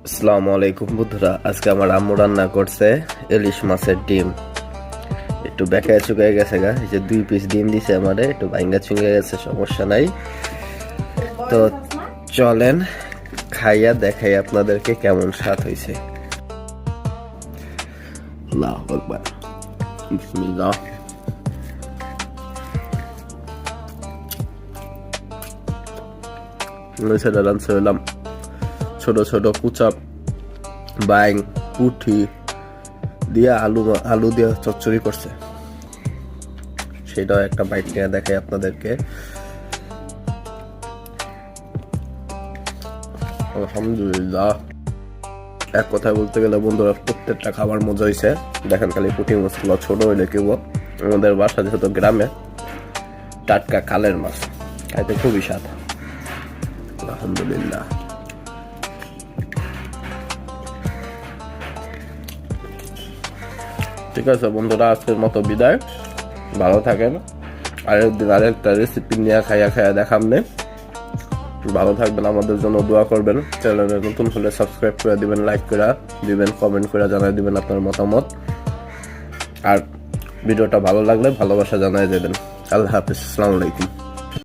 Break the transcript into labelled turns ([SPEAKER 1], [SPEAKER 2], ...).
[SPEAKER 1] আসসালামু আলাইকুম বন্ধুরা, আজকে আমার আম্মু রান্না করছে ইলিশ মাছের ডিম। একটু বেঁকায় চুকায় গেছে গা, এই যে 2 পিস ডিম দিছে আমারে, একটু ভাঙ্গা চুঙ্গে গেছে, সমস্যা নাই। তো চলেন খাইয়া দেখাই আপনাদেরকে কেমন স্বাদ হয়েছে। আল্লাহু আকবার, বিসমিল্লাহ। ছোট ছোট কুচা বাইং পুঁটি দিয়ে আলু দিয়ে চচ্চড়ি করছে, সেটাও একটা বাইট নিয়ে দেখাই আপনাদেরকে। আলহামদুলিল্লাহ, এক কথায় বলতে গেলে বন্ধুরা প্রত্যেকটা খাবার মজা হয়েছে। দেখেন খালি পুঁটি মাছগুলো ছোট হইলে কেউ, আমাদের বাসা যেহেতু গ্রামে, টাটকা কালের মাছ, খাইতে খুবই স্বাদ। আলহামদুলিল্লাহ। ঠিক আছে বন্ধুরা, আজকের মতো বিদায়, ভালো থাকেন। আরেকদিন আরেকটা রেসিপি নিয়ে খাইয়া দেখামনে। ভালো থাকবেন, আমাদের জন্য দোয়া করবেন। চ্যানেলে নতুন হলে সাবস্ক্রাইব করে দিবেন, লাইক করে দিবেন, কমেন্ট করে জানাই দিবেন আপনার মতামত। আর ভিডিওটা ভালো লাগলে ভালোবাসা জানাই দেবেন। আল্লাহ হাফিজ, আসসালামু আলাইকুম।